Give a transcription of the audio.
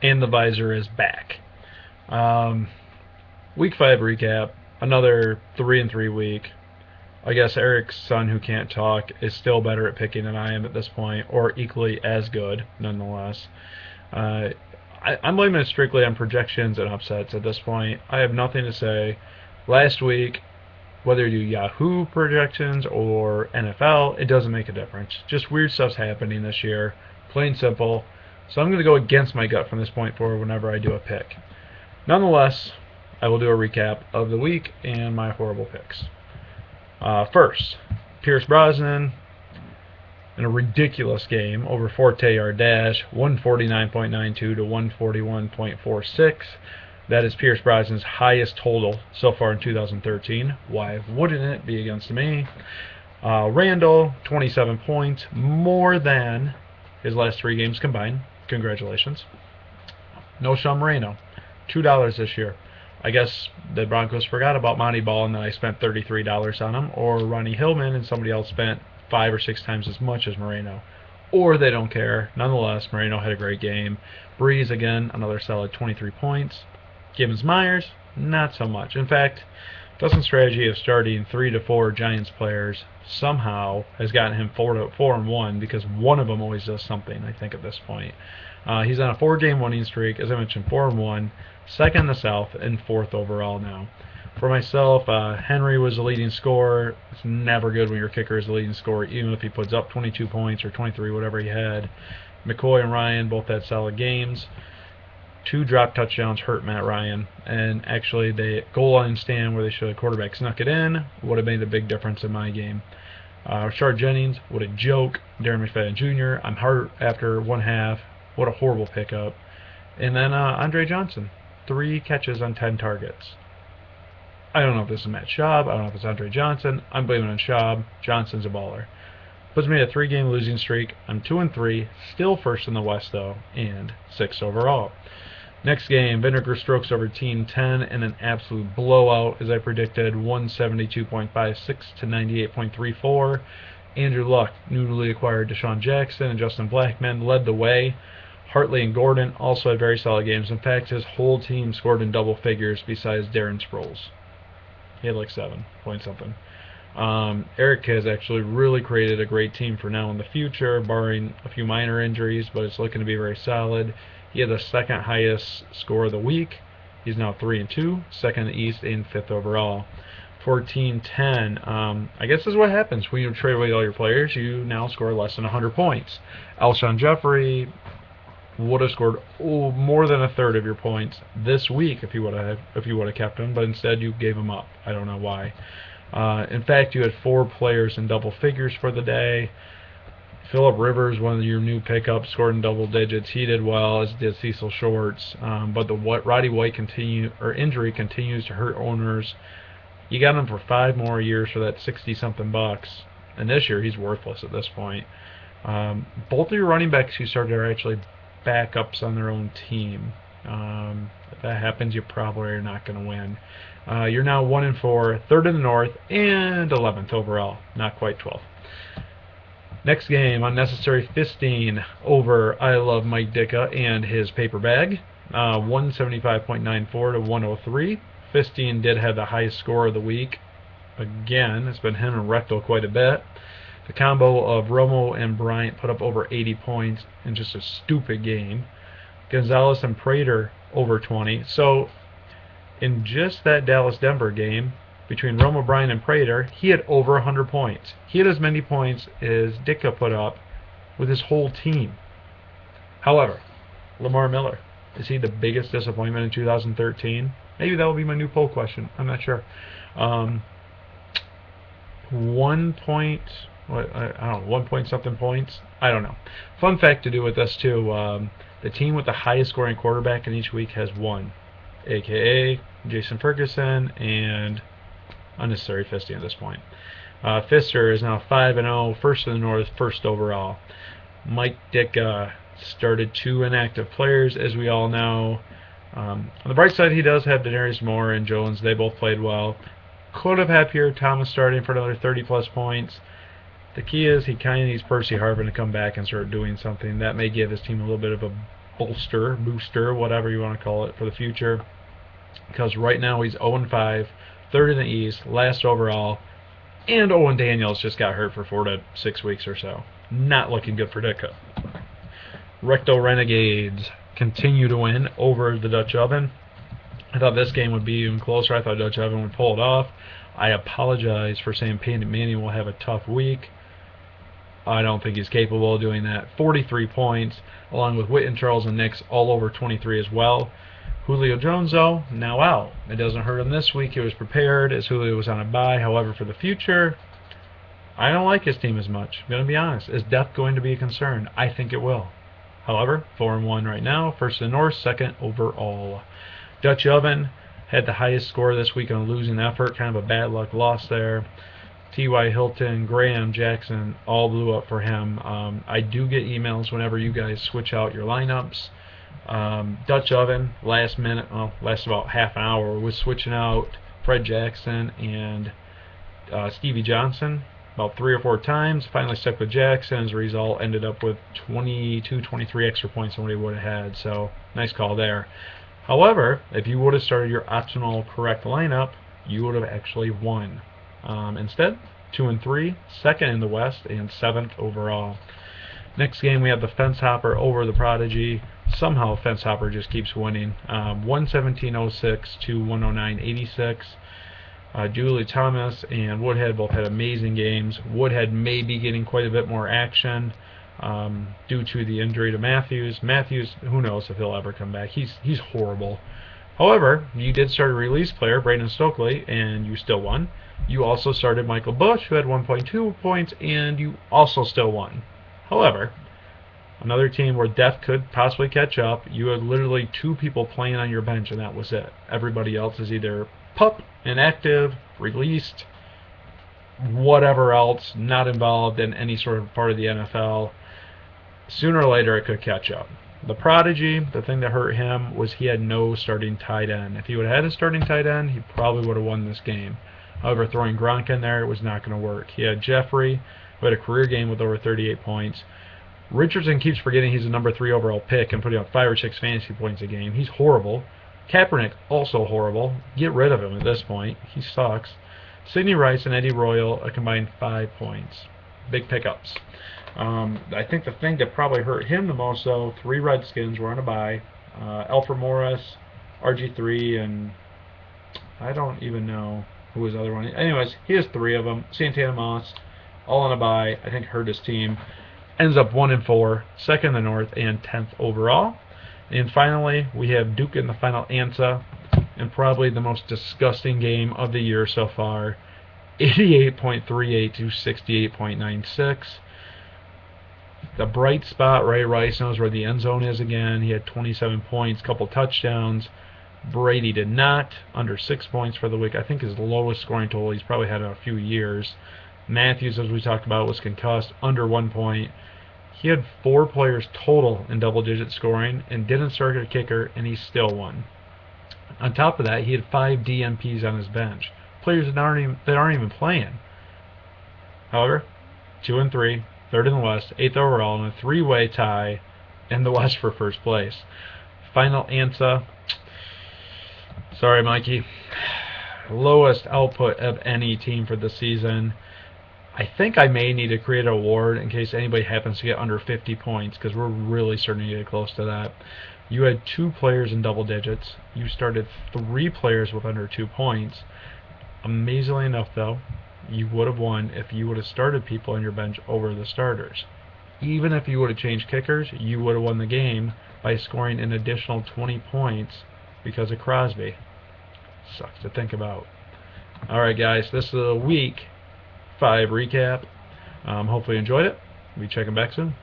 and the visor is back. Um, week 5 recap, another 3-3 week. I guess Eric's son, who can't talk, is still better at picking than I am at this point, or equally as good, nonetheless. Uh, I'm blaming it strictly on projections and upsets at this point. I have nothing to say. Last week, whether you do Yahoo projections or NFL, it doesn't make a difference. Just weird stuff's happening this year, plain simple. So I'm going to go against my gut from this point forward whenever I do a pick. Nonetheless, I will do a recap of the week and my horrible picks. First, Pierce Brosnan in a ridiculous game over Forte Yard Dash, 149.92 to 141.46. That is Pierce Brosnan's highest total so far in 2013. Why wouldn't it be against me? Randall, 27 points, more than his last 3 games combined. Congratulations. No Sean Moreno, $2 this year. I guess the Broncos forgot about Monty Ball and then I spent $33 on him, or Ronnie Hillman and somebody else spent 5 or 6 times as much as Moreno. Or they don't care. Nonetheless, Moreno had a great game. Breeze, again, another solid 23 points. Gibbons-Myers, not so much. In fact, Dustin's strategy of starting 3 to 4 Giants players somehow has gotten him 4-1 because one of them always does something, I think, at this point. He's on a 4-game winning streak, as I mentioned, 4-1, second in the South, and 4th overall now. For myself, Henry was the leading scorer. It's never good when your kicker is the leading scorer, even if he puts up 22 points or 23, whatever he had. McCoy and Ryan both had solid games. 2 drop touchdowns hurt Matt Ryan, and actually the goal line stand where they should have quarterback snuck it in would have made a big difference in my game. Rashard Jennings, what a joke. Darren McFadden Jr., I'm hurt after 1 half. What a horrible pickup. And then Andre Johnson, 3 catches on 10 targets. I don't know if this is Matt Schaub. I don't know if it's Andre Johnson. I'm blaming it on Schaub. Johnson's a baller. Puts me at a 3-game losing streak. I'm 2-3, still first in the West though, and 6th overall. Next game, Vinegar Strokes over Team 10 in an absolute blowout, as I predicted, 172.56 to 98.34. Andrew Luck, newly acquired Deshaun Jackson, and Justin Blackmon led the way. Hartley and Gordon also had very solid games. In fact, his whole team scored in double figures besides Darren Sproles. He had like 7 point something. Eric has actually really created a great team for now and the future, barring a few minor injuries, but it's looking to be very solid. He had the 2nd highest score of the week. He's now 3-2, 2nd in the East and 5th overall. 14-10. I guess this is what happens when you trade away all your players. You now score less than 100 points. Alshon Jeffrey would have scored more than a third of your points this week if you would have kept him, but instead you gave him up. I don't know why. In fact, you had 4 players in double figures for the day. Phillip Rivers, one of your new pickups, scored in double digits. He did well, as did Cecil Shorts. But the Roddy White injury continues to hurt owners. You got him for 5 more years for that 60-something bucks, and this year he's worthless at this point. Both of your running backs you started are actually backups on their own team. If that happens, you probably are not going to win. You're now 1-4, 3rd in the North, and 11th overall. Not quite 12th. Next game, Unnecessary Fisting over I Love Mike Ditka and his paper bag. 175.94 to 103. Fisting did have the highest score of the week. Again, it's been him and Rectal quite a bit. The combo of Romo and Bryant put up over 80 points in just a stupid game. Gonzalez and Prater over 20. So, in just that Dallas-Denver game, between Romo, Bryant, and Prater, he had over 100 points. He had as many points as Ditka put up with his whole team. However, Lamar Miller, is he the biggest disappointment in 2013? Maybe that will be my new poll question. I'm not sure. 1 point, I don't know, 1 point something points? I don't know. Fun fact to do with this too, the team with the highest scoring quarterback in each week has won, a.k.a. Jason Ferguson and Unnecessary Fisting at this point. Fister is now 5-0, 1st in the North, 1st overall. Mike Ditka started 2 inactive players, as we all know. On the bright side, he does have Denarius Moore and Jones. They both played well. Could have had Pierre Thomas starting for another 30-plus points. The key is he kind of needs Percy Harvin to come back and start doing something. That may give his team a little bit of a booster, whatever you want to call it, for the future. Because right now he's 0-5, third in the East, last overall, and Owen Daniels just got hurt for 4 to 6 weeks or so. Not looking good for Ditka. Recto Renegades continue to win over the Dutch Oven. I thought this game would be even closer. I thought Dutch Oven would pull it off. I apologize for saying Painted Manny will have a tough week. I don't think he's capable of doing that. 43 points, along with Witten, Charles, and Nix all over 23 as well. Julio Jones, though, now out. It doesn't hurt him this week. He was prepared as Julio was on a bye. However, for the future, I don't like his team as much. I'm going to be honest. Is depth going to be a concern? I think it will. However, 4-1 right now. First in the North, second overall. Dutch Oven had the highest score this week on a losing effort. Kind of a bad luck loss there. T.Y. Hilton, Graham, Jackson all blew up for him. I do get emails whenever you guys switch out your lineups. Dutch Oven, last minute, last about half an hour, was switching out Fred Jackson and Stevie Johnson about 3 or 4 times. Finally stuck with Jackson. As a result, ended up with 22, 23 extra points than what he would have had. So, nice call there. However, if you would have started your optional correct lineup, you would have actually won. Instead, 2-3, second in the West, and 7th overall. Next game, we have the Fence Hopper over the Prodigy. Somehow, Fence Hopper just keeps winning. 117.06 to 109.86. Julie Thomas and Woodhead both had amazing games. Woodhead may be getting quite a bit more action due to the injury to Matthews. Matthews, who knows if he'll ever come back. He's horrible. However, you did start a release player, Brandon Stokely, and you still won. You also started Michael Bush, who had 1.2 points, and you also still won. However, another team where death could possibly catch up, you had literally 2 people playing on your bench, and that was it. Everybody else is either pup, inactive, released, whatever else, not involved in any sort of part of the NFL. Sooner or later, it could catch up. The Prodigy, the thing that hurt him was he had no starting tight end. If he would have had a starting tight end, he probably would have won this game. However, throwing Gronk in there was not going to work. He had Jeffrey, who had a career game with over 38 points. Richardson keeps forgetting he's a number 3 overall pick and putting up 5 or 6 fantasy points a game. He's horrible. Kaepernick, also horrible. Get rid of him at this point. He sucks. Sidney Rice and Eddie Royal, a combined 5 points. Big pickups. I think the thing that probably hurt him the most, though, 3 Redskins were on a bye. Alfred Morris, RG3, and I don't even know who was the other one. Anyways, he has 3 of them. Santana Moss, all on a bye. I think hurt his team. Ends up 1-4, second in the North, and 10th overall. And finally, we have Duke in the final answer, and probably the most disgusting game of the year so far. 88.38 to 68.96. The bright spot, Ray Rice knows where the end zone is again. He had 27 points, couple touchdowns. Brady did not, under 6 points for the week. I think his lowest scoring total he's probably had in a few years. Matthews, as we talked about, was concussed, under 1 point. He had 4 players total in double-digit scoring and didn't start a kicker, and he still won. On top of that, he had 5 DMPs on his bench. Players that aren't even playing. However, 2-3, third in the West, 8th overall, and a 3-way tie in the West for first place. Final answer. Sorry, Mikey. Lowest output of any team for the season. I think I may need to create an award in case anybody happens to get under 50 points, because we're really starting to get close to that. You had 2 players in double digits. You started 3 players with under 2 points. Amazingly enough, though, you would have won if you would have started people on your bench over the starters. Even if you would have changed kickers, you would have won the game by scoring an additional 20 points because of Crosby. Sucks to think about. Alright, guys, this is a week 5 recap. Hopefully you enjoyed it. We'll be checking back soon.